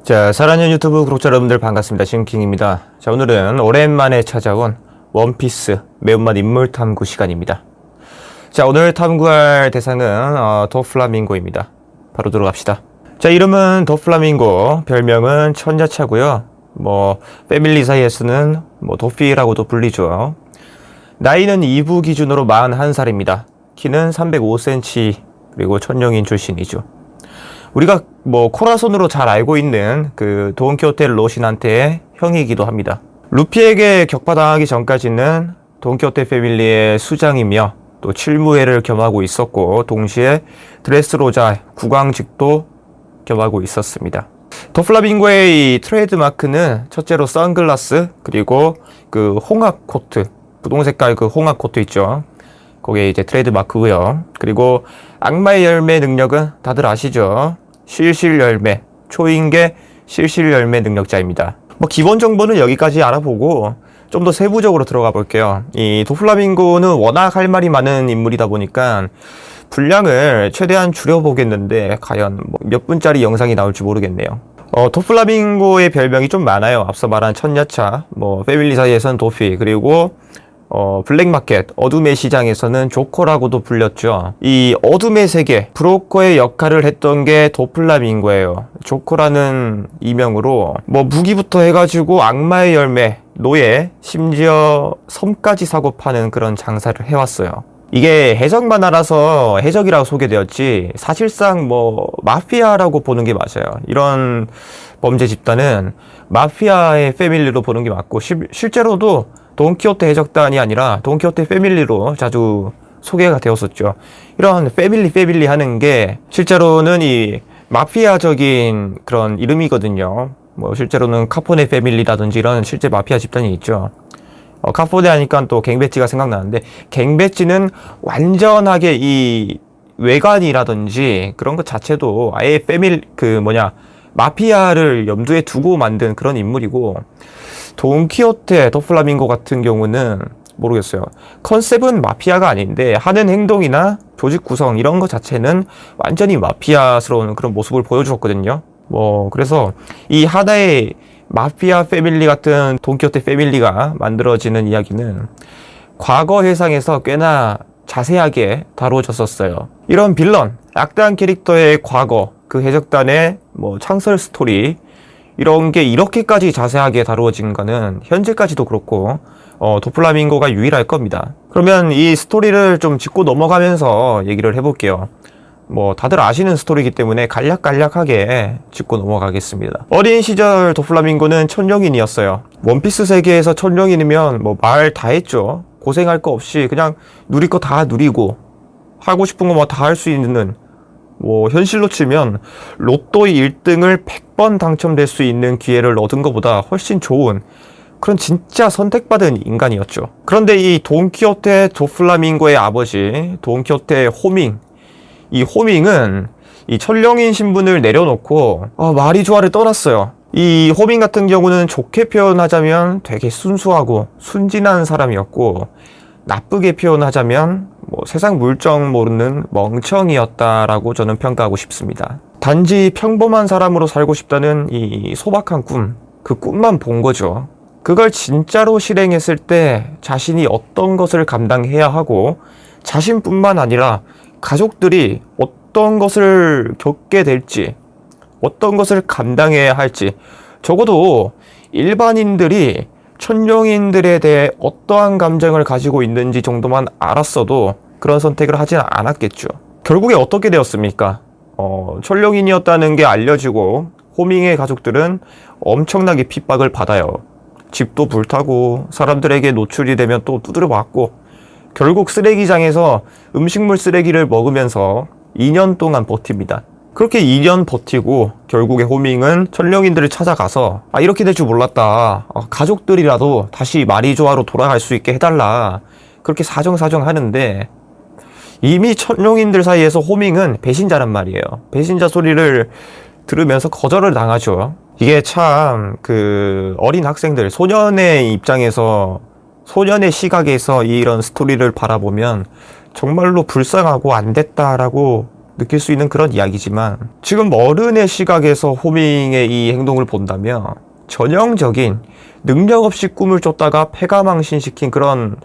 자, 사랑하는 유튜브 구독자 여러분들 반갑습니다. 신킹입니다. 자, 오늘은 오랜만에 찾아온 원피스 매운맛 인물 탐구 시간입니다. 자, 오늘 탐구할 대상은 도플라밍고입니다. 바로 들어갑시다. 자, 이름은 도플라밍고, 별명은 천자차고요. 패밀리 사이에서는 도피라고도 불리죠. 나이는 2부 기준으로 41살입니다. 키는 305cm, 그리고 천룡인 출신이죠. 우리가 코라손으로 잘 알고 있는 그 돈키호테 로신한테의 형이기도 합니다. 루피에게 격파당하기 전까지는 돈키호테 패밀리의 수장이며 또 칠무회를 겸하고 있었고, 동시에 드레스로자 국왕직도 겸하고 있었습니다. 도플라밍고의 이 트레이드 마크는 첫째로 선글라스, 그리고 그 홍학 코트, 분홍 색깔 그 홍학 코트 있죠. 그게 이제 트레이드 마크고요. 그리고 악마의 열매 능력은 다들 아시죠? 실실 열매, 초인계 실실 열매 능력자입니다. 기본 정보는 여기까지 알아보고 좀 더 세부적으로 들어가 볼게요. 이 도플라밍고는 워낙 할 말이 많은 인물이다 보니까 분량을 최대한 줄여보겠는데 과연 몇 분짜리 영상이 나올지 모르겠네요. 도플라밍고의 별명이 좀 많아요. 앞서 말한 천야차, 패밀리 사이에서는 도피, 그리고 블랙마켓, 어둠의 시장에서는 조커라고도 불렸죠. 이 어둠의 세계, 브로커의 역할을 했던 게 도플라밍고예요. 조커라는 이명으로 무기부터 해가지고 악마의 열매, 노예, 심지어 섬까지 사고 파는 그런 장사를 해왔어요. 이게 해석만 알아서 해적이라고 소개되었지, 사실상 마피아라고 보는 게 맞아요. 이런 범죄 집단은 마피아의 패밀리로 보는 게 맞고, 실제로도 돈키호테 해적단이 아니라 돈키호테 패밀리로 자주 소개가 되었었죠. 이런 패밀리 하는 게 실제로는 이 마피아적인 그런 이름이거든요. 실제로는 카포네 패밀리라든지 이런 실제 마피아 집단이 있죠. 카포네 하니까 또 갱배지가 생각나는데, 갱배지는 완전하게 이 외관이라든지 그런 것 자체도 아예 마피아를 염두에 두고 만든 그런 인물이고, 돈키호테, 도플라밍고 같은 경우는 모르겠어요. 컨셉은 마피아가 아닌데 하는 행동이나 조직 구성 이런 것 자체는 완전히 마피아스러운 그런 모습을 보여주었거든요. 그래서 이 하나의 마피아 패밀리 같은 돈키호테 패밀리가 만들어지는 이야기는 과거 해상에서 꽤나 자세하게 다루어졌었어요. 이런 빌런, 악당 캐릭터의 과거, 그 해적단의 창설 스토리, 이런 게 이렇게까지 자세하게 다루어진 거는 현재까지도 그렇고 도플라밍고가 유일할 겁니다. 그러면 이 스토리를 좀 짚고 넘어가면서 얘기를 해볼게요. 다들 아시는 스토리이기 때문에 간략하게 짚고 넘어가겠습니다. 어린 시절 도플라밍고는 천룡인이었어요. 원피스 세계에서 천룡인이면 말 다 했죠. 고생할 거 없이 그냥 누릴 거 다 누리고, 하고 싶은 거 다 할 수 있는, 현실로 치면 로또 1등을 100번 당첨될 수 있는 기회를 얻은 것보다 훨씬 좋은 그런 진짜 선택받은 인간이었죠. 그런데 이 돈키호테 도플라밍고의 아버지, 돈키호테 호밍, 이 호밍은 이 천룡인 신분을 내려놓고 마리조아를 떠났어요. 이 호밍 같은 경우는 좋게 표현하자면 되게 순수하고 순진한 사람이었고, 나쁘게 표현하자면 세상 물정 모르는 멍청이였다라고 저는 평가하고 싶습니다. 단지 평범한 사람으로 살고 싶다는 이 소박한 꿈, 그 꿈만 본 거죠. 그걸 진짜로 실행했을 때 자신이 어떤 것을 감당해야 하고, 자신뿐만 아니라 가족들이 어떤 것을 겪게 될지, 어떤 것을 감당해야 할지, 적어도 일반인들이 천룡인들에 대해 어떠한 감정을 가지고 있는지 정도만 알았어도 그런 선택을 하진 않았겠죠. 결국에 어떻게 되었습니까? 천룡인이었다는 게 알려지고 호밍의 가족들은 엄청나게 핍박을 받아요. 집도 불타고 사람들에게 노출이 되면 또 두드려 맞고, 결국 쓰레기장에서 음식물 쓰레기를 먹으면서 2년 동안 버팁니다. 그렇게 2년 버티고 결국에 호밍은 천룡인들을 찾아가서 이렇게 될 줄 몰랐다, 가족들이라도 다시 마리조아로 돌아갈 수 있게 해달라, 그렇게 사정사정 하는데, 이미 천룡인들 사이에서 호밍은 배신자란 말이에요. 배신자 소리를 들으면서 거절을 당하죠. 이게 참 어린 학생들, 소년의 입장에서, 소년의 시각에서 이런 스토리를 바라보면 정말로 불쌍하고 안 됐다라고 느낄 수 있는 그런 이야기지만, 지금 어른의 시각에서 호밍의 이 행동을 본다면 전형적인 능력 없이 꿈을 쫓다가 패가망신시킨 그런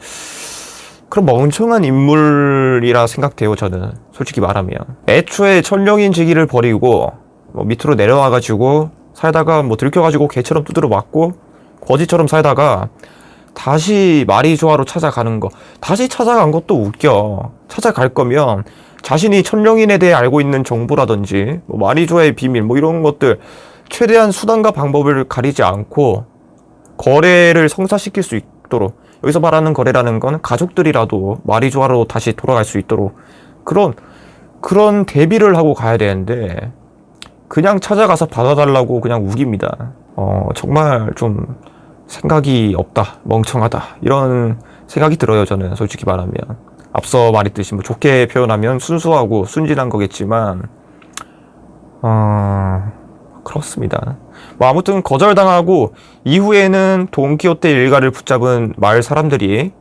멍청한 인물이라 생각돼요. 저는 솔직히 말하면 애초에 천룡인 직위를 버리고 뭐 밑으로 내려와가지고 살다가 뭐 들켜가지고 개처럼 두드려 맞고 거지처럼 살다가 다시 마리조아로 찾아가는 거, 다시 찾아간 것도 웃겨. 찾아갈 거면 자신이 천룡인에 대해 알고 있는 정보라든지 뭐 마리조아의 비밀 뭐 이런 것들 최대한 수단과 방법을 가리지 않고 거래를 성사시킬 수 있도록, 여기서 말하는 거래라는 건 가족들이라도 마리조아로 다시 돌아갈 수 있도록 그런 대비를 하고 가야 되는데 그냥 찾아가서 받아달라고 그냥 우깁니다. 정말 좀 생각이 없다, 멍청하다, 이런 생각이 들어요. 저는 솔직히 말하면 앞서 말했듯이 뭐 좋게 표현하면 순수하고 순진한 거겠지만 그렇습니다. 뭐 아무튼 거절당하고 이후에는 돈키호테 일가를 붙잡은 마을 사람들이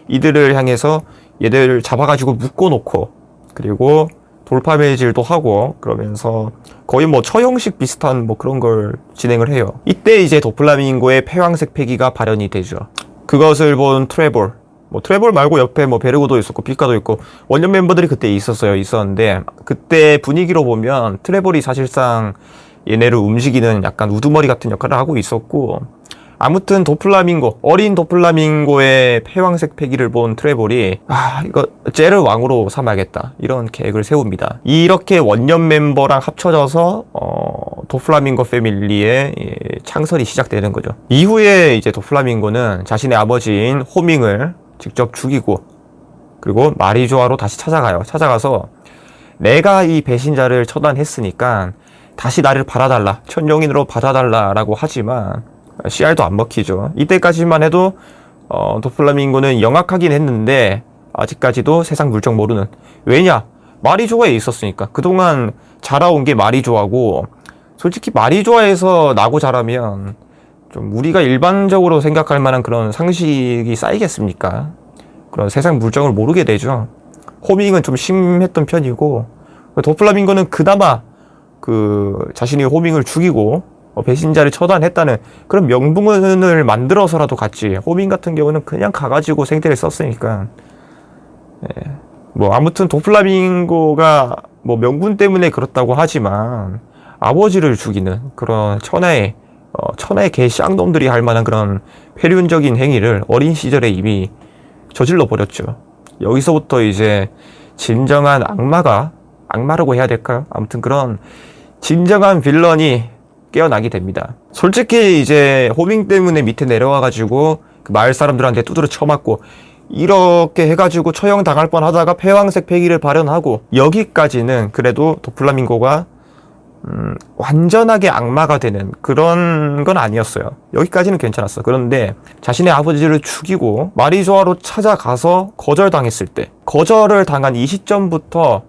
이들을 향해서 얘들 잡아가지고 묶어놓고 그리고 돌파 매질도 하고 그러면서 거의 뭐 처형식 비슷한 뭐 그런 걸 진행을 해요. 이때 이제 도플라밍고의 폐왕색 패기가 발현이 되죠. 그것을 본 트레볼, 뭐 트레볼 말고 옆에 뭐 베르고도 있었고 피카도 있고 원년 멤버들이 그때 있었는데 그때 분위기로 보면 트레볼이 사실상 얘네를 움직이는 약간 우두머리 같은 역할을 하고 있었고, 아무튼 도플라밍고, 어린 도플라밍고의 폐왕색 패기를 본 트레볼이 이거 쟤를 왕으로 삼아야겠다, 이런 계획을 세웁니다. 이렇게 원년 멤버랑 합쳐져서 도플라밍고 패밀리의 창설이 시작되는 거죠. 이후에 이제 도플라밍고는 자신의 아버지인 호밍을 직접 죽이고 그리고 마리조아로 다시 찾아가요. 찾아가서 내가 이 배신자를 처단했으니까 다시 나를 받아달라, 천룡인으로 받아달라라고 하지만 씨알도 안 먹히죠. 이때까지만 해도 도플라밍고는 영악하긴 했는데 아직까지도 세상 물정 모르는, 왜냐? 마리조아에 있었으니까. 그동안 자라온 게 마리조아고, 솔직히 마리조아에서 나고 자라면 좀 우리가 일반적으로 생각할 만한 그런 상식이 쌓이겠습니까? 그런 세상 물정을 모르게 되죠. 호밍은 좀 심했던 편이고, 도플라밍고는 그나마 자신이 호밍을 죽이고 배신자를 처단했다는 그런 명분을 만들어서라도 갔지. 호밍 같은 경우는 그냥 가가지고 생태를 썼으니까. 뭐 아무튼 도플라밍고가 뭐 명분 때문에 그렇다고 하지만 아버지를 죽이는 그런 천하의 개 쌍놈들이 할 만한 그런 폐륜적인 행위를 어린 시절에 이미 저질러 버렸죠. 여기서부터 이제 진정한 악마라고 해야 될까요? 아무튼 그런 진정한 빌런이 깨어나게 됩니다. 솔직히 이제 호밍 때문에 밑에 내려와가지고 그 마을 사람들한테 두드려 쳐맞고 이렇게 해가지고 처형 당할 뻔하다가 폐왕색 패기를 발현하고 여기까지는 그래도 도플라밍고가 완전하게 악마가 되는 그런 건 아니었어요. 여기까지는 괜찮았어. 그런데 자신의 아버지를 죽이고 마리조아로 찾아가서 거절당했을 때, 거절을 당한 이 시점부터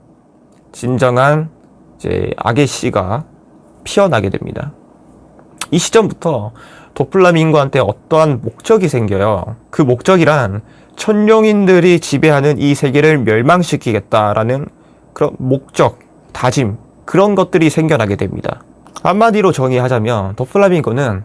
진정한 이제 악의 씨가 피어나게 됩니다. 이 시점부터 도플라밍고한테 어떠한 목적이 생겨요. 그 목적이란 천룡인들이 지배하는 이 세계를 멸망시키겠다라는 그런 목적, 다짐, 그런 것들이 생겨나게 됩니다. 한마디로 정의하자면 도플라밍고는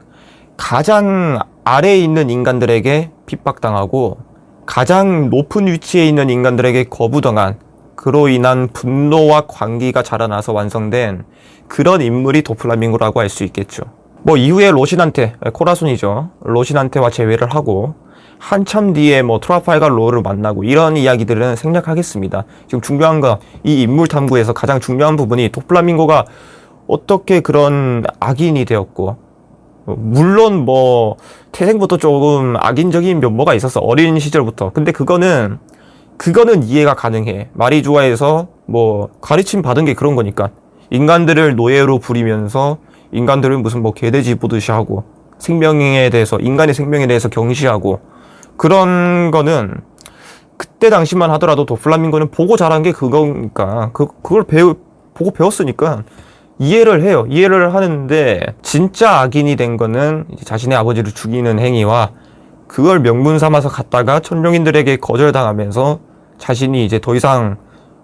가장 아래에 있는 인간들에게 핍박당하고 가장 높은 위치에 있는 인간들에게 거부당한, 그로 인한 분노와 광기가 자라나서 완성된 그런 인물이 도플라밍고라고 할 수 있겠죠. 뭐 이후에 로신한테, 코라순이죠, 로신한테와 재회를 하고 한참 뒤에 뭐 트라팔과 로를 만나고 이런 이야기들은 생략하겠습니다. 지금 중요한 건 이 인물 탐구에서 가장 중요한 부분이 도플라밍고가 어떻게 그런 악인이 되었고, 물론 뭐 태생부터 조금 악인적인 면모가 있었어, 어린 시절부터. 근데 그거는 이해가 가능해. 마리조아에서 뭐 가르침 받은 게 그런 거니까. 인간들을 노예로 부리면서 인간들을 무슨 뭐 개돼지 보듯이 하고 생명에 대해서, 인간의 생명에 대해서 경시하고 그런 거는 그때 당시만 하더라도 도플라밍고는 보고 자란 게 그거니까 그걸 보고 배웠으니까 이해를 해요. 이해를 하는데 진짜 악인이 된 거는 이제 자신의 아버지를 죽이는 행위와 그걸 명분 삼아서 갔다가 천룡인들에게 거절당하면서 자신이 이제 더 이상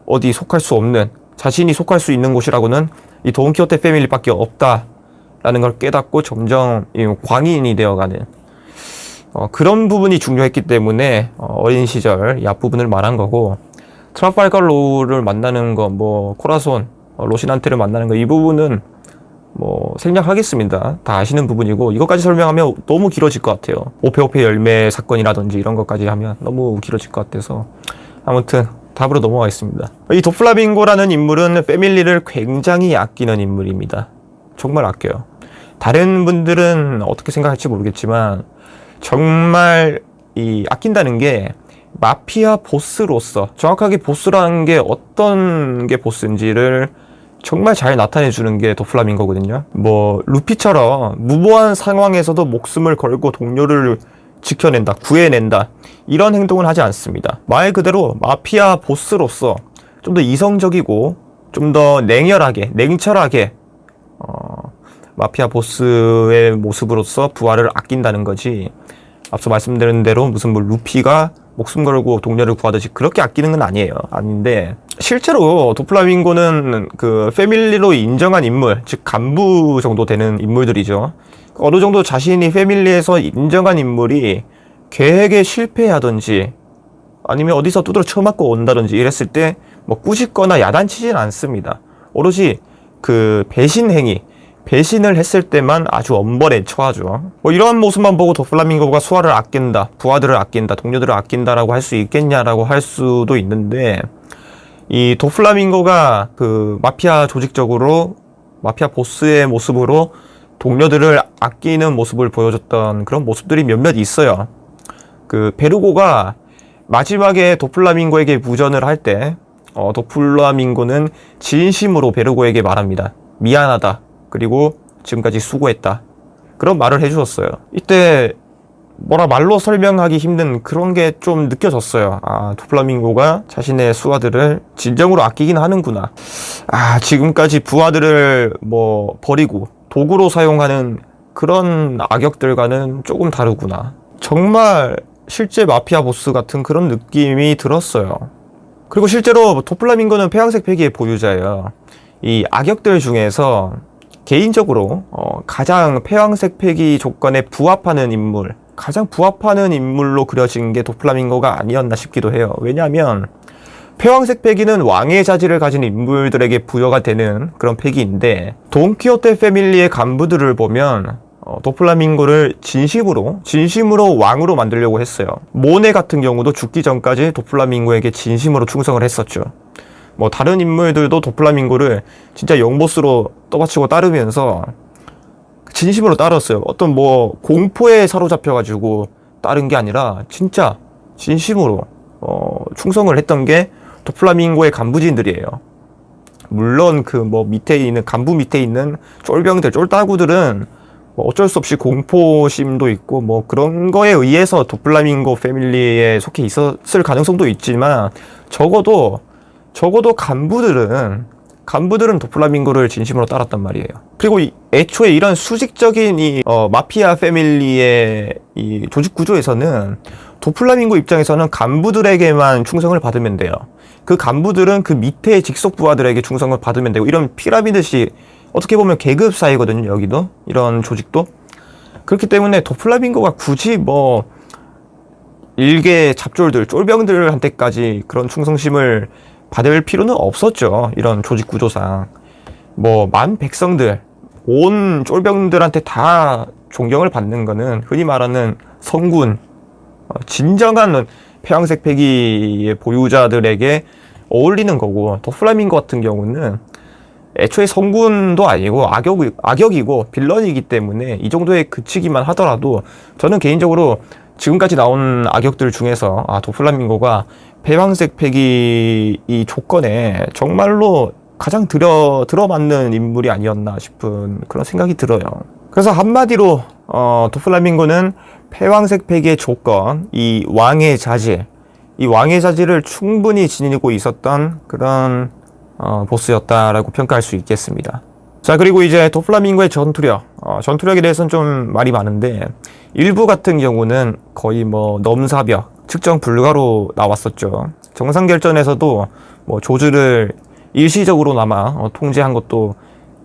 어디 속할 수 없는 자신이 속할 수 있는 곳이라고는 이 돈키호테 패밀리밖에 없다라는 걸 깨닫고 점점 광인이 되어가는 그런 부분이 중요했기 때문에 어린 시절 이 앞부분을 말한 거고, 트라팔가로를 만나는 거, 뭐 코라손, 로시난테를 만나는 거, 이 부분은 뭐 생략하겠습니다. 다 아시는 부분이고, 이것까지 설명하면 너무 길어질 것 같아요. 오페오페 열매 사건이라든지 이런 것까지 하면 너무 길어질 것 같아서 아무튼 답으로 넘어가겠습니다. 이 도플라밍고라는 인물은 패밀리를 굉장히 아끼는 인물입니다. 정말 아껴요. 다른 분들은 어떻게 생각할지 모르겠지만 정말 이 아낀다는 게 마피아 보스로서, 정확하게 보스라는 게 어떤 게 보스인지를 정말 잘 나타내주는 게 도플라밍고거든요. 뭐 루피처럼 무모한 상황에서도 목숨을 걸고 동료를 지켜낸다, 구해낸다, 이런 행동을 하지 않습니다. 말 그대로 마피아 보스로서 좀 더 이성적이고 좀 더 냉혈하게, 냉철하게 마피아 보스의 모습으로서 부하를 아낀다는 거지, 앞서 말씀드린 대로 무슨 뭐 루피가 목숨 걸고 동료를 구하듯이 그렇게 아끼는 건 아니에요. 아닌데 실제로 도플라밍고는 그 패밀리로 인정한 인물, 즉 간부 정도 되는 인물들이죠. 어느 정도 자신이 패밀리에서 인정한 인물이 계획에 실패하든지 아니면 어디서 두드러 쳐맞고 온다든지 이랬을 때 뭐 꾸짖거나 야단치진 않습니다. 오로지 그 배신 행위, 배신을 했을 때만 아주 엄벌에 처하죠. 뭐 이러한 모습만 보고 도플라밍고가 수하를 아낀다, 부하들을 아낀다, 동료들을 아낀다라고 할 수 있겠냐라고 할 수도 있는데, 이 도플라밍고가 그 마피아 조직적으로 마피아 보스의 모습으로 동료들을 아끼는 모습을 보여줬던 그런 모습들이 몇몇 있어요. 그 베르고가 마지막에 도플라밍고에게 무전을 할 때 도플라밍고는 진심으로 베르고에게 말합니다. 미안하다, 그리고 지금까지 수고했다, 그런 말을 해주었어요. 이때 뭐라 말로 설명하기 힘든 그런 게 좀 느껴졌어요. 아, 도플라밍고가 자신의 수하들을 진정으로 아끼긴 하는구나. 아, 지금까지 부하들을 뭐 버리고 도구로 사용하는 그런 악역들과는 조금 다르구나. 정말 실제 마피아 보스 같은 그런 느낌이 들었어요. 그리고 실제로 도플라밍고는 폐왕색 패기의 보유자예요. 이 악역들 중에서 개인적으로 가장 폐왕색 패기 조건에 부합하는 인물, 가장 부합하는 인물로 그려진 게 도플라밍고가 아니었나 싶기도 해요. 왜냐하면 폐왕색 패기는 왕의 자질을 가진 인물들에게 부여가 되는 그런 패기인데, 돈키호테 패밀리의 간부들을 보면 도플라밍고를 진심으로 왕으로 만들려고 했어요. 모네 같은 경우도 죽기 전까지 도플라밍고에게 진심으로 충성을 했었죠. 뭐 다른 인물들도 도플라밍고를 진짜 영보스로 떠받치고 따르면서 진심으로 따랐어요. 어떤 뭐 공포에 사로잡혀가지고 따른 게 아니라 진짜 진심으로 충성을 했던 게 도플라밍고의 간부진들이에요. 물론 그 뭐 밑에 있는 간부 밑에 있는 쫄병들, 쫄따구들은 뭐 어쩔 수 없이 공포심도 있고 뭐 그런 거에 의해서 도플라밍고 패밀리에 속해 있었을 가능성도 있지만, 적어도 간부들은 도플라밍고를 진심으로 따랐단 말이에요. 그리고 애초에 이런 수직적인 이 마피아 패밀리의 이 조직 구조에서는 도플라밍고 입장에서는 간부들에게만 충성을 받으면 돼요. 그 간부들은 그 밑에 직속 부하들에게 충성을 받으면 되고, 이런 피라미드식, 어떻게 보면 계급 사회거든요. 여기도 이런 조직도. 그렇기 때문에 도플라밍고가 굳이 뭐 일개 잡졸들, 쫄병들한테까지 그런 충성심을 받을 필요는 없었죠. 이런 조직 구조상 뭐 만 백성들, 온 쫄병들한테 다 존경을 받는 거는 흔히 말하는 성군, 진정한 폐왕색 패기의 보유자들에게 어울리는 거고, 도플라밍고 같은 경우는 애초에 성군도 아니고 악역이고 빌런이기 때문에 이 정도에 그치기만 하더라도, 저는 개인적으로 지금까지 나온 악역들 중에서 도플라밍고가 폐왕색 패기 이 조건에 정말로 가장 들어맞는 인물이 아니었나 싶은 그런 생각이 들어요. 그래서 한마디로 도플라밍고는 폐왕색 패기의 조건, 이 왕의 자질을 충분히 지니고 있었던 그런 보스였다라고 평가할 수 있겠습니다. 자, 그리고 이제 도플라밍고의 전투력에 대해서는 좀 말이 많은데, 일부 같은 경우는 거의 뭐 넘사벽, 측정 불가로 나왔었죠. 정상결전에서도 뭐 조즈를 일시적으로나마 통제한 것도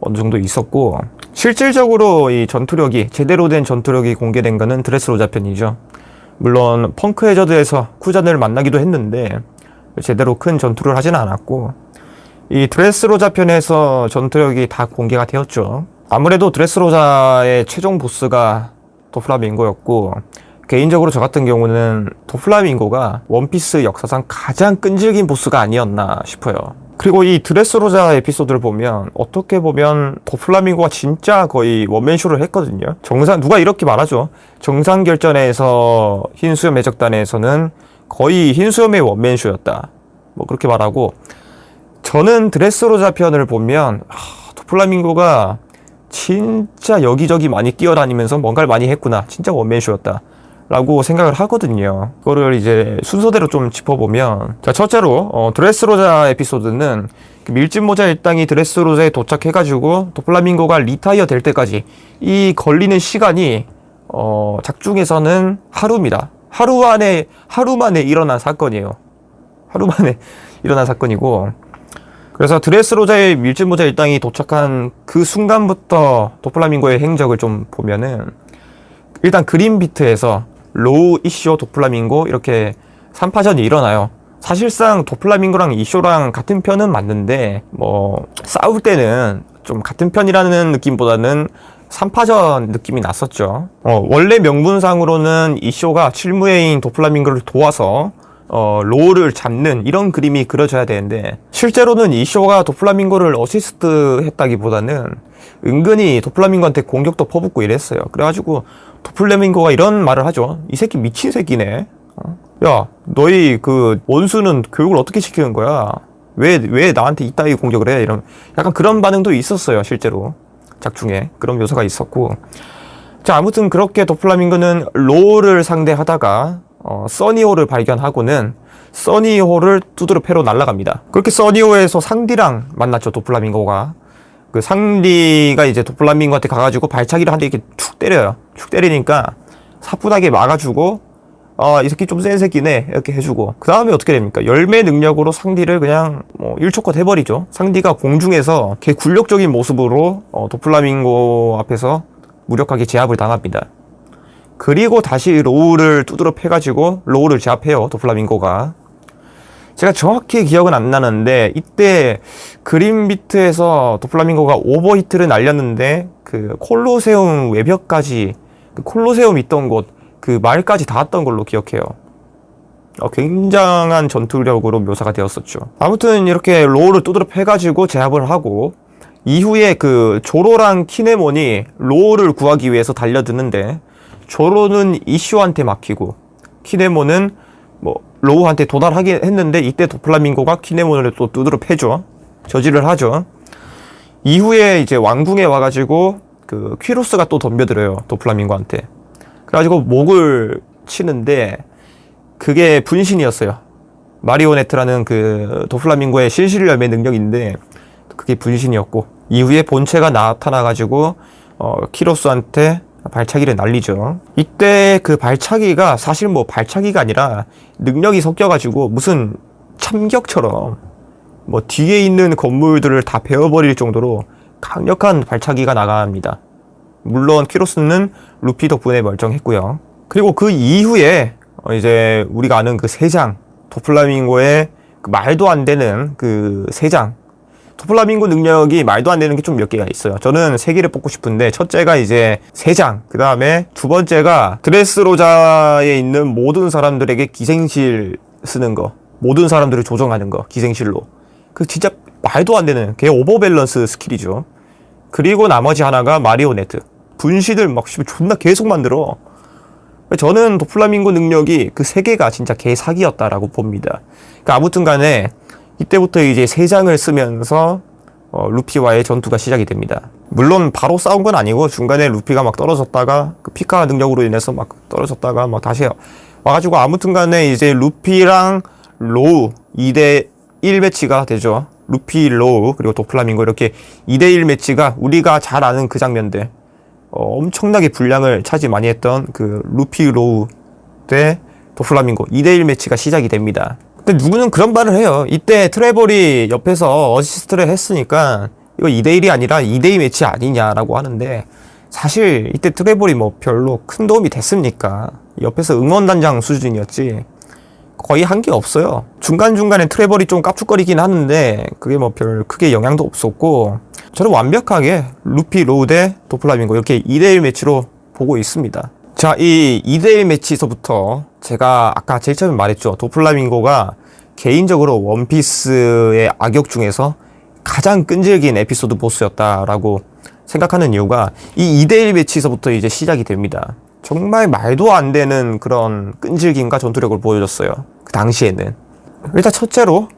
어느 정도 있었고, 실질적으로 이 전투력이 제대로 된 전투력이 공개된 거는 드레스로자 편이죠. 물론 펑크 해저드에서 쿠잔을 만나기도 했는데 제대로 큰 전투를 하지는 않았고, 이 드레스로자 편에서 전투력이 다 공개가 되었죠. 아무래도 드레스로자의 최종 보스가 도플라밍고였고, 개인적으로 저 같은 경우는 도플라밍고가 원피스 역사상 가장 끈질긴 보스가 아니었나 싶어요. 그리고 이 드레스로자 에피소드를 보면 어떻게 보면 도플라밍고가 진짜 거의 원맨쇼를 했거든요. 누가 이렇게 말하죠. 정상결전에서 흰수염 해적단에서는 거의 흰수염의 원맨쇼였다, 뭐 그렇게 말하고, 저는 드레스로자 편을 보면 도플라밍고가 진짜 여기저기 많이 뛰어다니면서 뭔가를 많이 했구나, 진짜 원맨쇼였다 라고 생각을 하거든요. 그거를 이제 순서대로 좀 짚어보면, 자, 첫째로 드레스로자 에피소드는 그 밀짚모자 일당이 드레스로자에 도착해가지고 도플라밍고가 리타이어 될 때까지 이 걸리는 시간이 작중에서는 하루입니다. 하루 만에 일어난 사건이에요. 하루 만에 일어난 사건이고, 그래서 드레스로자의 밀짚모자 일당이 도착한 그 순간부터 도플라밍고의 행적을 좀 보면은, 일단 그린비트에서 로우, 이쇼, 도플라밍고 이렇게 3파전이 일어나요. 사실상 도플라밍고랑 이쇼랑 같은 편은 맞는데, 뭐 싸울 때는 좀 같은 편이라는 느낌보다는 3파전 느낌이 났었죠. 원래 명분상으로는 이쇼가 칠무회인 도플라밍고를 도와서 로우를 잡는 이런 그림이 그려져야 되는데, 실제로는 이쇼가 도플라밍고를 어시스트 했다기보다는 은근히 도플라밍고한테 공격도 퍼붓고 이랬어요. 그래가지고 도플라밍고가 이런 말을 하죠. 이 새끼 미친 새끼네. 야, 너희 그 원수는 교육을 어떻게 시키는 거야? 왜 나한테 이따위 공격을 해? 이런 약간 그런 반응도 있었어요. 실제로 작중에 그런 묘사가 있었고, 자, 아무튼 그렇게 도플라밍고는 로우를 상대하다가 써니호를 발견하고는 써니호를 두드러 패로 날아갑니다. 그렇게 써니호에서 상디랑 만났죠. 도플라밍고가. 그 상디가 이제 도플라밍고한테 가가지고 발차기를 한 대 이렇게 툭 때려요. 툭 때리니까 사뿐하게 막아주고, 이 새끼 좀 센 새끼네 이렇게 해주고, 그 다음에 어떻게 됩니까? 열매 능력으로 상디를 그냥 뭐 1초컷 해버리죠. 상디가 공중에서 개 굴욕적인 모습으로 도플라밍고 앞에서 무력하게 제압을 당합니다. 그리고 다시 로우를 두드러 패가지고 로우를 제압해요. 도플라밍고가. 제가 정확히 기억은 안 나는데, 이때 그린비트에서 도플라밍고가 오버히트를 날렸는데 그 콜로세움 외벽까지, 그 콜로세움 있던 곳 그 마을까지 닿았던 걸로 기억해요. 굉장한 전투력으로 묘사가 되었었죠. 아무튼 이렇게 로우를 두드러 패가지고 제압을 하고, 이후에 그 조로랑 키네몬이 로우를 구하기 위해서 달려드는데, 조로는 이쇼한테 막히고 키네몬은 뭐 로우한테 도달하긴 했는데, 이때 도플라밍고가 키네몬을 또 두드러 패죠. 저지를 하죠. 이후에 이제 왕궁에 와가지고 그 퀴로스가 또 덤벼들어요. 도플라밍고한테. 그래가지고 목을 치는데 그게 분신이었어요. 마리오네트라는 그 도플라밍고의 신실열매 능력인데 그게 분신이었고, 이후에 본체가 나타나가지고 키로스한테 발차기를 날리죠. 이때 그 발차기가 사실 뭐 발차기가 아니라 능력이 섞여가지고 무슨 참격처럼 뭐 뒤에 있는 건물들을 다 베어버릴 정도로 강력한 발차기가 나갑니다. 물론 키로스는 루피 덕분에 멀쩡했고요. 그리고 그 이후에 이제 우리가 아는 그 세장, 도플라밍고의 그 말도 안 되는 그 세장, 도플라밍고 능력이 말도 안 되는 게 좀 몇 개가 있어요. 저는 세 개를 뽑고 싶은데, 첫째가 이제 세장, 그 다음에 두 번째가 드레스로자에 있는 모든 사람들에게 기생실 쓰는 거, 모든 사람들을 조정하는 거, 기생실로. 그 진짜 말도 안 되는 개 오버밸런스 스킬이죠. 그리고 나머지 하나가 마리오네트. 분신을 막 존나 계속 만들어. 저는 도플라밍고 능력이 그 세 개가 진짜 개 사기였다라고 봅니다. 그러니까 아무튼 간에 이때부터 이제 세 장을 쓰면서 루피와의 전투가 시작이 됩니다. 물론 바로 싸운 건 아니고 중간에 루피가 막 떨어졌다가 그 피카 능력으로 인해서 막 떨어졌다가 막 다시 와가지고, 아무튼 간에 이제 루피랑 로우 2대1 매치가 되죠. 루피, 로우, 그리고 도플라밍고 이렇게 2대1 매치가 우리가 잘 아는 그 장면들, 엄청나게 분량을 차지 많이 했던 그 루피, 로우 대 도플라밍고 2대1 매치가 시작이 됩니다. 근데 누구는 그런 말을 해요. 이때 트레볼이 옆에서 어시스트를 했으니까 이거 2대1이 아니라 2대2 매치 아니냐라고 하는데, 사실 이때 트레볼이 뭐 별로 큰 도움이 됐습니까? 옆에서 응원단장 수준이었지 거의 한 게 없어요. 중간중간에 트레볼이 좀 깝죽거리긴 하는데 그게 뭐 별 크게 영향도 없었고, 저는 완벽하게 루피 로우 대 도플라밍고 이렇게 2대1 매치로 보고 있습니다. 자, 이 2대1 매치에서부터 제가 아까 제일 처음에 말했죠. 도플라밍고가 개인적으로 원피스의 악역 중에서 가장 끈질긴 에피소드 보스였다라고 생각하는 이유가 이 2대1 매치에서부터 이제 시작이 됩니다. 정말 말도 안 되는 그런 끈질김과 전투력을 보여줬어요. 그 당시에는. 일단 첫째로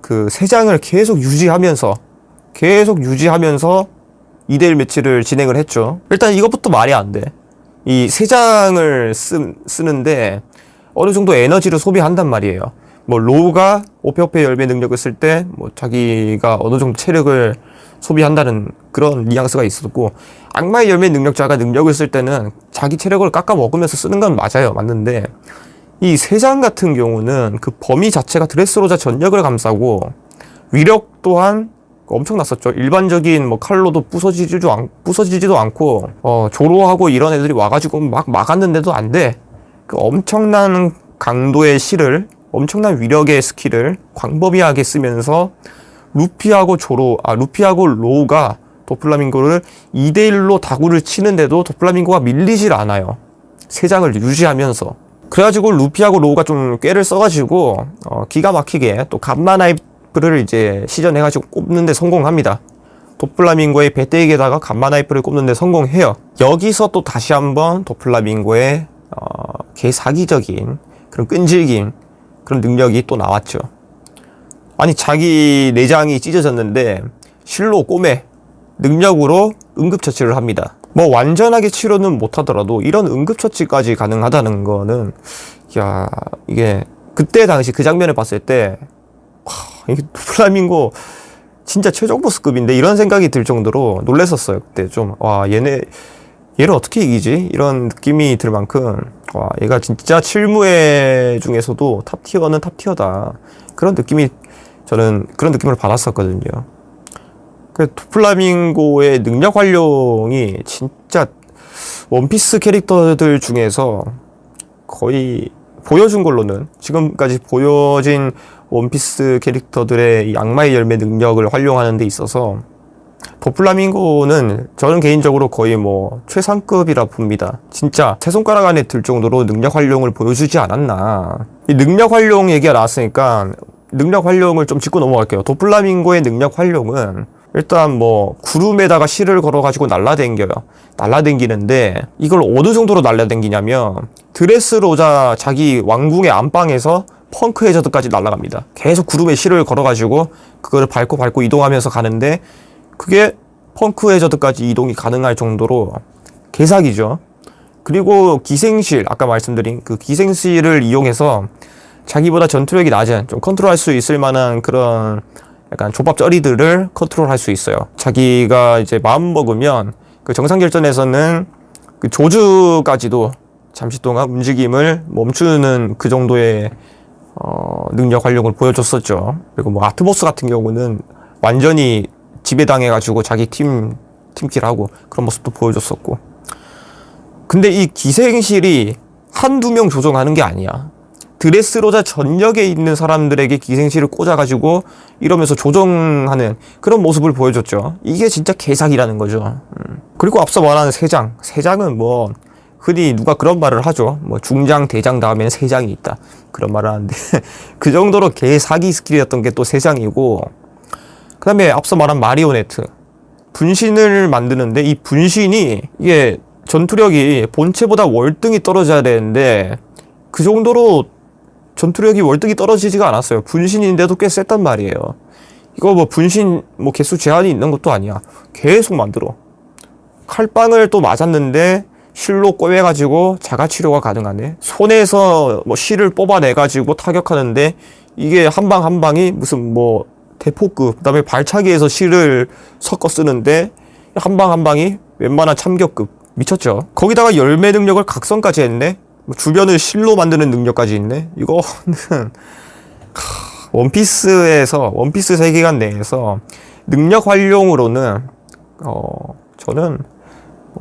그 세 장을 계속 유지하면서 2대1 매치를 진행을 했죠. 일단 이것부터 말이 안 돼. 이 세 장을 쓰는데 어느 정도 에너지를 소비한단 말이에요. 뭐 로우가 오페오페 열매 능력을 쓸 때 뭐 자기가 어느 정도 체력을 소비한다는 그런 뉘앙스가 있었고, 악마의 열매 능력자가 능력을 쓸 때는 자기 체력을 깎아 먹으면서 쓰는 건 맞아요. 맞는데 이 세 장 같은 경우는 그 범위 자체가 드레스로자 전력을 감싸고 위력 또한 엄청났었죠. 일반적인 뭐 칼로도 부서지지도 않고 조로하고 이런 애들이 와가지고 막 막았는데도 안 돼. 그 엄청난 강도의 실을, 엄청난 위력의 스킬을 광범위하게 쓰면서 루피하고 로우가 도플라밍고를 2대1로 다구를 치는데도 도플라밍고가 밀리질 않아요. 세 장을 유지하면서. 그래가지고 루피하고 로우가 좀 꾀를 써가지고 기가 막히게 또 감마 나이프를 이제 시전해가지고 꼽는데 성공합니다. 도플라밍고의 배때기에다가 감마 나이프를 꼽는데 성공해요. 여기서 또 다시 한번 도플라밍고의 개사기적인 그런 끈질김, 그런 능력이 또 나왔죠. 아니, 자기 내장이 찢어졌는데 실로 꼬매 능력으로 응급처치를 합니다. 뭐 완전하게 치료는 못하더라도 이런 응급처치까지 가능하다는 거는, 야, 이게 그때 당시 그 장면을 봤을 때 이게 도플라밍고 진짜 최종 보스급인데 이런 생각이 들 정도로 놀랬었어요. 그때 좀 얘를 어떻게 이기지? 이런 느낌이 들 만큼 얘가 진짜 칠무회 중에서도 탑티어는 탑티어다, 저는 그런 느낌을 받았었거든요. 그 도플라밍고의 능력 활용이 진짜 원피스 캐릭터들 중에서 거의 보여준 걸로는, 지금까지 보여진 원피스 캐릭터들의 이 악마의 열매 능력을 활용하는 데 있어서 도플라밍고는 저는 개인적으로 거의 뭐 최상급이라 봅니다. 진짜 세 손가락 안에 들 정도로 능력 활용을 보여주지 않았나. 이 능력 활용 얘기가 나왔으니까 능력 활용을 좀 짚고 넘어갈게요. 도플라밍고의 능력 활용은 일단 뭐 구름에다가 실을 걸어가지고 날라댕기는데 이걸 어느 정도로 날라댕기냐면 드레스로자 자기 왕궁의 안방에서 펑크 해저드까지 날아갑니다. 계속 구름에 실을 걸어가지고 그거를 밟고 이동하면서 가는데 그게 펑크 해저드까지 이동이 가능할 정도로 개사기죠. 그리고 기생실, 아까 말씀드린 그 기생실을 이용해서 자기보다 전투력이 낮은, 좀 컨트롤할 수 있을 만한 그런 약간 조밥쩌리들을 컨트롤할 수 있어요. 자기가 이제 마음 먹으면 그 정상결전에서는 그 조주까지도 잠시 동안 움직임을 멈추는 그 정도의 능력 활용을 보여줬었죠. 그리고 뭐 아트보스 같은 경우는 완전히 지배당해가지고 자기 팀킬하고 그런 모습도 보여줬었고. 근데 이 기생실이 한두 명 조종하는 게 아니야. 드레스로자 전역에 있는 사람들에게 기생실을 꽂아가지고 이러면서 조종하는 그런 모습을 보여줬죠. 이게 진짜 개사기라는 거죠. 그리고 앞서 말한 세장은 뭐 흔히 누가 그런 말을 하죠. 뭐 중장, 대장 다음엔 세장이 있다, 그런 말을 하는데 그 정도로 개사기 스킬이었던 게 또 세장이고, 그 다음에 앞서 말한 마리오네트 분신을 만드는데 이 분신이 이게 전투력이 본체보다 월등히 떨어져야 되는데 그 정도로 전투력이 월등히 떨어지지가 않았어요. 분신인데도 꽤 셌단 말이에요. 이거 뭐 분신 뭐 개수 제한이 있는 것도 아니야. 계속 만들어. 칼빵을 또 맞았는데 실로 꿰매가지고 자가치료가 가능하네. 손에서 뭐 실을 뽑아내가지고 타격하는데 이게 한 방 한 방이 무슨 뭐 대포급, 그 다음에 발차기에서 실을 섞어 쓰는데 한 방 한 방이 웬만한 참격급. 미쳤죠. 거기다가 열매 능력을 각성까지 했네. 뭐 주변을 실로 만드는 능력까지 있네. 이거는 원피스 세계관 내에서 능력 활용으로는 저는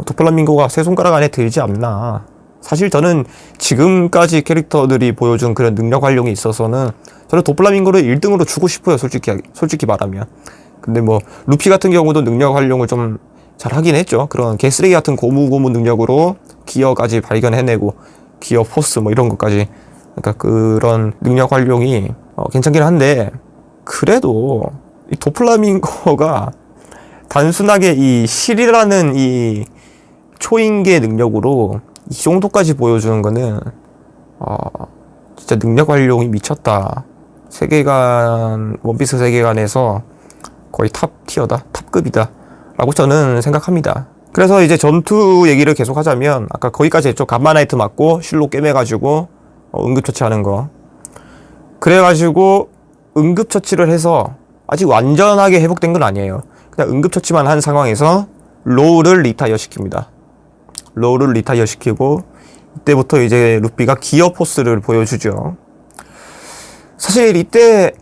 도플라밍고가 세 손가락 안에 들지 않나. 사실 저는 지금까지 캐릭터들이 보여준 그런 능력 활용이 있어서는 저는 도플라밍고를 1등으로 주고 싶어요. 솔직히 말하면. 근데 뭐 루피 같은 경우도 능력 활용을 좀 잘 하긴 했죠. 그런 개쓰레기 같은 고무 능력으로 기어까지 발견해내고 기어 포스 뭐 이런 것까지, 그러니까 그런 능력 활용이 괜찮긴 한데, 그래도 이 도플라밍고가 단순하게 이 실이라는 이 초인계 능력으로 이 정도까지 보여주는 거는 진짜 능력 활용이 미쳤다. 원피스 세계관에서 거의 탑 티어다, 탑급이다 라고 저는 생각합니다. 그래서 이제 전투 얘기를 계속 하자면, 아까 거기까지 했죠. 감마나이트 맞고 실로 꿰매가지고 응급처치하는 거. 그래가지고 응급처치를 해서 아직 완전하게 회복된 건 아니에요. 그냥 응급처치만 한 상황에서 로우를 리타이어 시킵니다. 로우를 리타이어 시키고 이때부터 이제 루피가 기어 포스를 보여주죠. 사실 이때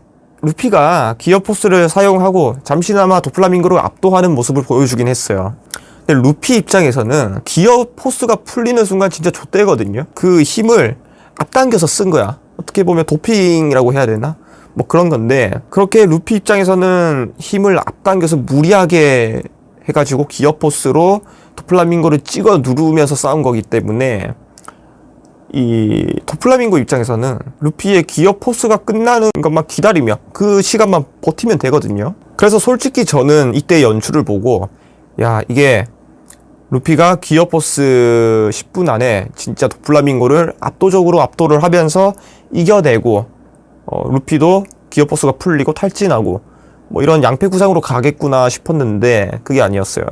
루피가 기어 포스를 사용하고 잠시나마 도플라밍고를 압도하는 모습을 보여주긴 했어요. 근데 루피 입장에서는 기어 포스가 풀리는 순간 진짜 좆대거든요. 그 힘을 앞당겨서 쓴 거야. 어떻게 보면 도핑이라고 해야 되나? 뭐 그런 건데, 그렇게 루피 입장에서는 힘을 앞당겨서 무리하게 해가지고 기어 포스로 도플라밍고를 찍어 누르면서 싸운 거기 때문에, 이 도플라밍고 입장에서는 루피의 기어 포스가 끝나는 것만 기다리며 그 시간만 버티면 되거든요. 그래서 솔직히 저는 이때 연출을 보고, 야, 이게 루피가 기어 포스 10분 안에 진짜 도플라밍고를 압도적으로 압도를 하면서 이겨내고, 루피도 기어 포스가 풀리고 탈진하고 뭐 이런 양패 구상으로 가겠구나 싶었는데 그게 아니었어요.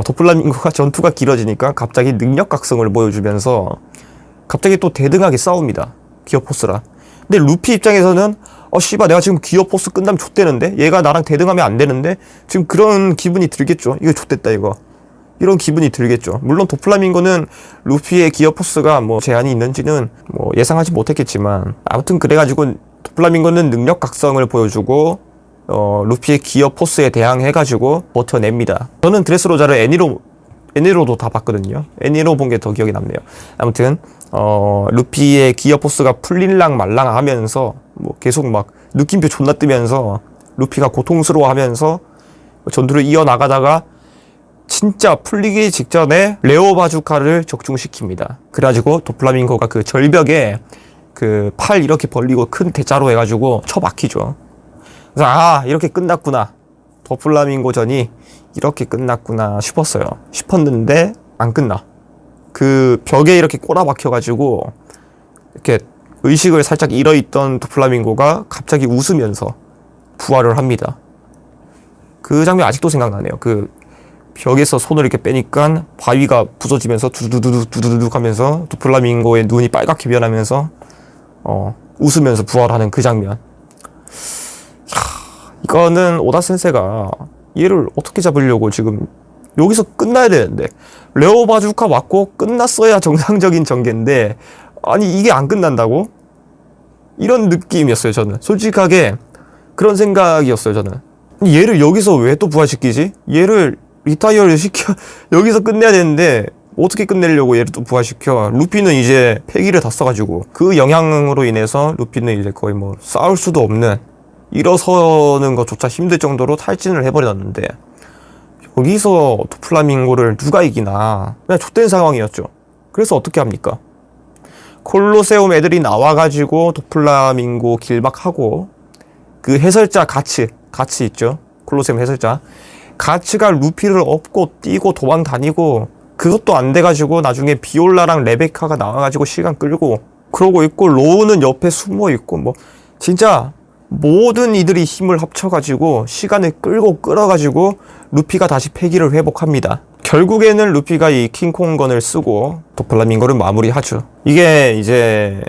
도플라밍고가 전투가 길어지니까 갑자기 능력 각성을 보여주면서 갑자기 또 대등하게 싸웁니다. 기어 포스라. 근데 루피 입장에서는 씨발 내가 지금 기어 포스 끝나면 좆되는데, 얘가 나랑 대등하면 안 되는데, 지금 그런 기분이 들겠죠. 이거 좆됐다 이거. 이런 기분이 들겠죠. 물론 도플라밍고는 루피의 기어 포스가 뭐 제한이 있는지는 뭐 예상하지 못했겠지만, 아무튼 그래가지고 도플라밍고는 능력 각성을 보여주고 루피의 기어 포스에 대항해가지고 버텨냅니다. 저는 드레스로자를 애니로도 다 봤거든요. 애니로 본 게 더 기억이 남네요. 아무튼 루피의 기어 포스가 풀릴랑 말랑 하면서 뭐 계속 막 느낌표 존나 뜨면서 루피가 고통스러워하면서 전투를 이어나가다가 진짜 풀리기 직전에 레오 바주카를 적중시킵니다. 그래가지고 도플라밍고가 그 절벽에 그 팔 이렇게 벌리고 큰 대자로 해가지고 쳐박히죠. 그래서 이렇게 끝났구나, 도플라밍고전이 이렇게 끝났구나 싶었는데 안 끝나. 그 벽에 이렇게 꼬라박혀가지고 이렇게 의식을 살짝 잃어있던 도플라밍고가 갑자기 웃으면서 부활을 합니다. 그 장면 아직도 생각나네요. 그 벽에서 손을 이렇게 빼니까 바위가 부서지면서 두두두둑 하면서 도플라밍고의 눈이 빨갛게 변하면서 웃으면서 부활하는 그 장면. 이거는 오다 센세가 얘를 어떻게 잡으려고 지금 여기서 끝나야 되는데, 레오 바주카 맞고 끝났어야 정상적인 전개인데, 아니 이게 안 끝난다고? 이런 느낌이었어요. 저는 솔직하게 그런 생각이었어요. 저는 얘를 여기서 왜 또 부활시키지? 얘를 리타이어를 시켜 여기서 끝내야 되는데 어떻게 끝내려고 얘를 또 부활시켜? 루피는 이제 패기를 다 써가지고 그 영향으로 인해서 루피는 이제 거의 뭐 싸울 수도 없는, 일어서는 것조차 힘들 정도로 탈진을 해버렸는데, 여기서 도플라밍고를 누가 이기나, 그냥 좆된 상황이었죠. 그래서 어떻게 합니까? 콜로세움 애들이 나와가지고 도플라밍고 길막하고, 그 해설자 가츠 있죠. 콜로세움 해설자 가츠가 루피를 업고 뛰고 도망 다니고, 그것도 안 돼가지고 나중에 비올라랑 레베카가 나와가지고 시간 끌고 그러고 있고, 로우는 옆에 숨어 있고, 뭐 진짜 모든 이들이 힘을 합쳐가지고 시간을 끌어가지고 루피가 다시 패기를 회복합니다. 결국에는 루피가 이 킹콩건을 쓰고 도플라밍고를 마무리하죠. 이게 이제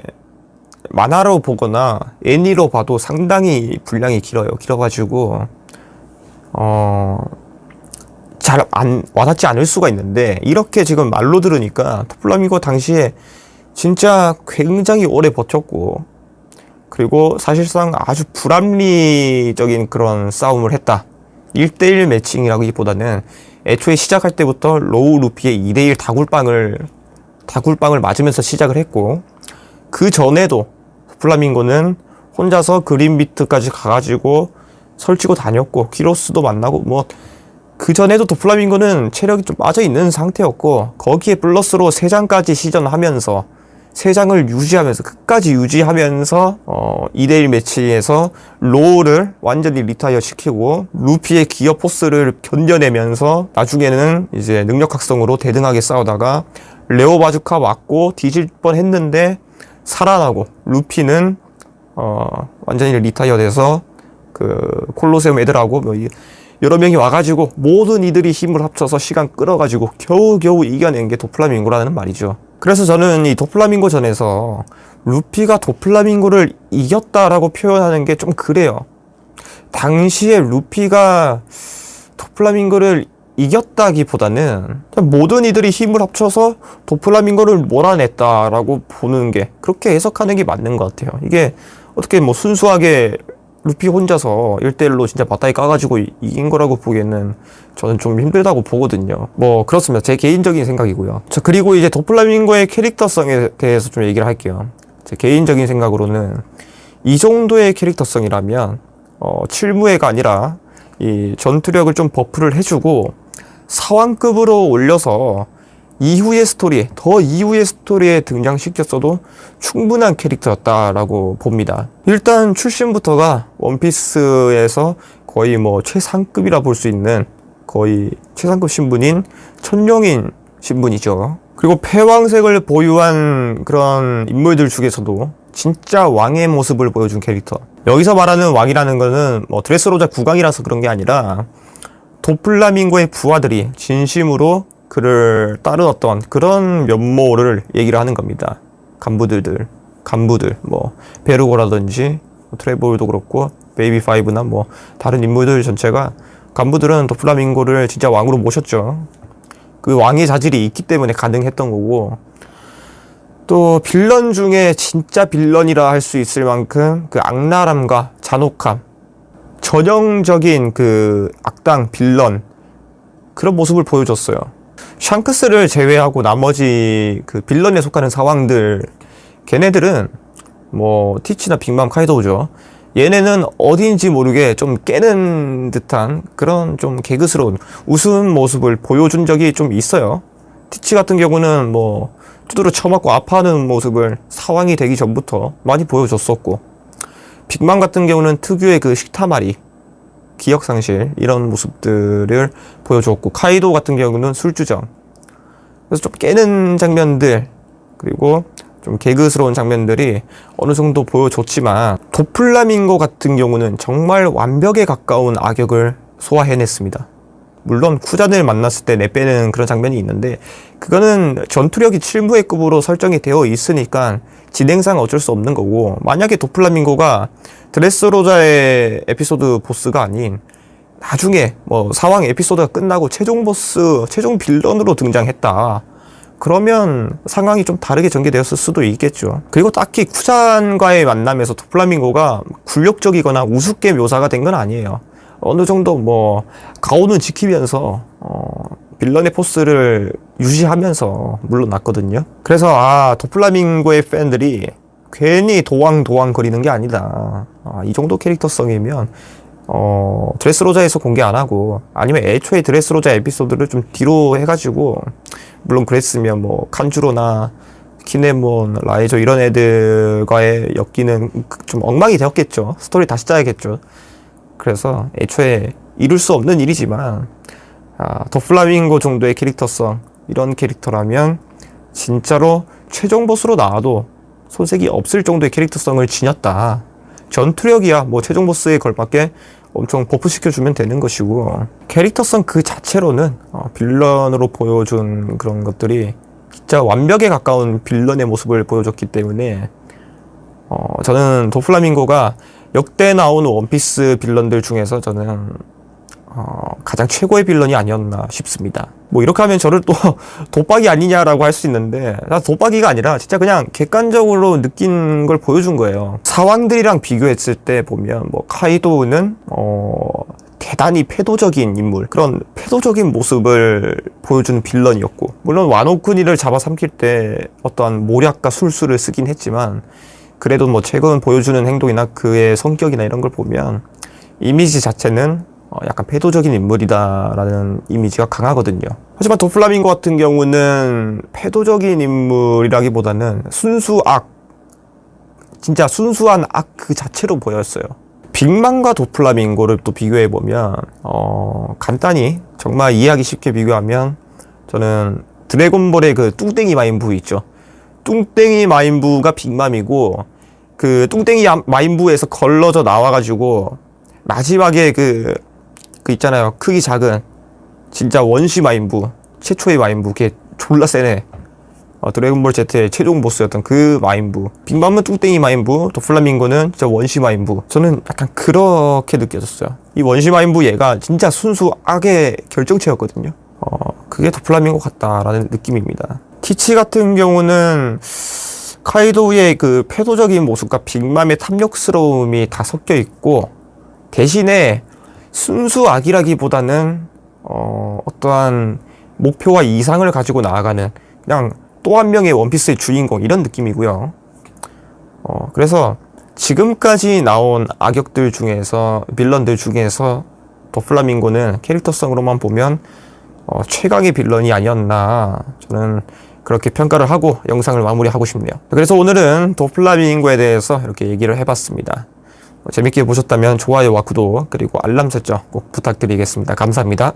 만화로 보거나 애니로 봐도 상당히 분량이 길어가지고 잘 와닿지 않을 수가 있는데, 이렇게 지금 말로 들으니까 도플라밍고 당시에 진짜 굉장히 오래 버텼고, 그리고 사실상 아주 불합리적인 그런 싸움을 했다. 1대1 매칭이라기보다는 애초에 시작할 때부터 로우 루피의 2대1 다굴빵을 맞으면서 시작을 했고, 그 전에도 플라밍고는 혼자서 그린 비트까지 가가지고 설치고 다녔고, 키로스도 만나고, 뭐 그 전에도 도플라밍고는 체력이 좀 빠져있는 상태였고, 거기에 플러스로 3장까지 시전하면서 3장을 유지하면서 끝까지 유지하면서 2대1 매치에서 로우를 완전히 리타이어 시키고 루피의 기어 포스를 견뎌내면서 나중에는 이제 능력 각성으로 대등하게 싸우다가 레오 바주카 맞고 뒤질 뻔 했는데 살아나고, 루피는 완전히 리타이어 돼서 그 콜로세움 애들하고 뭐 여러 명이 와가지고 모든 이들이 힘을 합쳐서 시간 끌어가지고 겨우겨우 이겨낸 게 도플라밍고라는 말이죠. 그래서 저는 이 도플라밍고 전에서 루피가 도플라밍고를 이겼다라고 표현하는 게 좀 그래요. 당시에 루피가 도플라밍고를 이겼다기보다는 모든 이들이 힘을 합쳐서 도플라밍고를 몰아냈다라고 보는 게, 그렇게 해석하는 게 맞는 것 같아요. 이게 어떻게 뭐 순수하게 루피 혼자서 1대1로 진짜 맞다이 까가지고 이긴 거라고 보기에는 저는 좀 힘들다고 보거든요. 뭐 그렇습니다. 제 개인적인 생각이고요. 자, 그리고 이제 도플라밍고의 캐릭터성에 대해서 좀 얘기를 할게요. 제 개인적인 생각으로는 이 정도의 캐릭터성이라면 칠무회가 아니라 이 전투력을 좀 버프를 해주고 사왕급으로 올려서 이후의 스토리에 등장시켰어도 충분한 캐릭터였다라고 봅니다. 일단 출신부터가 원피스에서 거의 뭐 최상급이라 볼 수 있는 거의 최상급 신분인 천룡인 신분이죠. 그리고 패왕색을 보유한 그런 인물들 중에서도 진짜 왕의 모습을 보여준 캐릭터. 여기서 말하는 왕이라는 거는 뭐 드레스로자 국왕이라서 그런 게 아니라 도플라밍고의 부하들이 진심으로 그를 따르었던 그런 면모를 얘기를 하는 겁니다. 간부들, 뭐 베르고라든지 트레볼도 그렇고 베이비5나 뭐 다른 인물들 전체가, 간부들은 도플라밍고를 진짜 왕으로 모셨죠. 그 왕의 자질이 있기 때문에 가능했던 거고, 또 빌런 중에 진짜 빌런이라 할 수 있을 만큼 그 악랄함과 잔혹함, 전형적인 그 악당 빌런, 그런 모습을 보여줬어요. 샹크스를 제외하고 나머지 그 빌런에 속하는 사왕들, 걔네들은 뭐 티치나 빅맘, 카이도우죠. 얘네는 어딘지 모르게 좀 깨는 듯한 그런 좀 개그스러운 우스운 모습을 보여준 적이 좀 있어요. 티치 같은 경우는 뭐 두드러 쳐맞고 아파하는 모습을 사왕이 되기 전부터 많이 보여줬었고, 빅맘 같은 경우는 특유의 그 식타마리, 기억상실, 이런 모습들을 보여줬고, 카이도 같은 경우는 술주정. 그래서 좀 깨는 장면들, 그리고 좀 개그스러운 장면들이 어느 정도 보여줬지만, 도플라밍고 같은 경우는 정말 완벽에 가까운 악역을 소화해냈습니다. 물론 쿠잔을 만났을 때 내빼는 그런 장면이 있는데, 그거는 전투력이 7무회급으로 설정이 되어 있으니까 진행상 어쩔 수 없는 거고, 만약에 도플라밍고가 드레스로자의 에피소드 보스가 아닌 나중에 뭐 사왕 에피소드가 끝나고 최종 보스, 최종 빌런으로 등장했다, 그러면 상황이 좀 다르게 전개되었을 수도 있겠죠. 그리고 딱히 쿠잔과의 만남에서 도플라밍고가 굴욕적이거나 우습게 묘사가 된 건 아니에요. 어느 정도 뭐 가오는 지키면서 빌런의 포스를 유지하면서 물러났거든요. 그래서 도플라밍고의 팬들이 괜히 도왕 거리는 게 아니다. 이 정도 캐릭터성이면 드레스로자에서 공개 안 하고, 아니면 애초에 드레스로자 에피소드를 좀 뒤로 해가지고, 물론 그랬으면 뭐 칸주로나 키네몬, 라이저 이런 애들과의 엮이는 좀 엉망이 되었겠죠. 스토리 다시 짜야겠죠. 그래서 애초에 이룰 수 없는 일이지만, 도플라밍고 정도의 캐릭터성, 이런 캐릭터라면 진짜로 최종 보스로 나와도 손색이 없을 정도의 캐릭터성을 지녔다. 전투력이야 뭐 최종 보스에 걸맞게 엄청 버프시켜주면 되는 것이고, 캐릭터성 그 자체로는 빌런으로 보여준 그런 것들이 진짜 완벽에 가까운 빌런의 모습을 보여줬기 때문에 저는 도플라밍고가 역대 나오는 원피스 빌런들 중에서 저는 가장 최고의 빌런이 아니었나 싶습니다. 뭐 이렇게 하면 저를 또 돋박이 아니냐라고 할 수 있는데, 돋박이가 아니라 진짜 그냥 객관적으로 느낀 걸 보여준 거예요. 사왕들이랑 비교했을 때 보면 뭐 카이도우는 대단히 패도적인 인물, 그런 패도적인 모습을 보여주는 빌런이었고, 물론 와노쿠니를 잡아삼킬 때 어떠한 모략과 술수를 쓰긴 했지만, 그래도 뭐 최근 보여주는 행동이나 그의 성격이나 이런 걸 보면 이미지 자체는 약간 패도적인 인물이다라는 이미지가 강하거든요. 하지만 도플라밍고 같은 경우는 패도적인 인물이라기보다는 진짜 순수한 악 그 자체로 보였어요. 빅맘과 도플라밍고를 또 비교해보면 간단히 정말 이해하기 쉽게 비교하면, 저는 드래곤볼의 그 뚱땡이 마인부 있죠. 뚱땡이 마인부가 빅맘이고, 그 뚱땡이 마인부에서 걸러져 나와가지고 마지막에 그 있잖아요. 크기 작은 진짜 원시 마인부, 최초의 마인부, 걔 졸라 세네. 드래곤볼 Z의 최종 보스였던 그 마인부. 빅맘은 뚱땡이 마인부, 도플라밍고는 진짜 원시 마인부. 저는 약간 그렇게 느껴졌어요. 이 원시 마인부 얘가 진짜 순수 악의 결정체였거든요. 그게 도플라밍고 같다라는 느낌입니다. 티치 같은 경우는 카이도우의 그 패도적인 모습과 빅맘의 탐욕스러움이 다 섞여 있고, 대신에 순수 악이라기보다는 어떠한 목표와 이상을 가지고 나아가는 그냥 또 한 명의 원피스의 주인공, 이런 느낌이고요. 그래서 지금까지 나온 악역들 중에서, 빌런들 중에서 도플라밍고는 캐릭터성으로만 보면 최강의 빌런이 아니었나, 저는 그렇게 평가를 하고 영상을 마무리하고 싶네요. 그래서 오늘은 도플라밍고에 대해서 이렇게 얘기를 해봤습니다. 재밌게 보셨다면 좋아요와 구독, 그리고 알람 설정 꼭 부탁드리겠습니다. 감사합니다.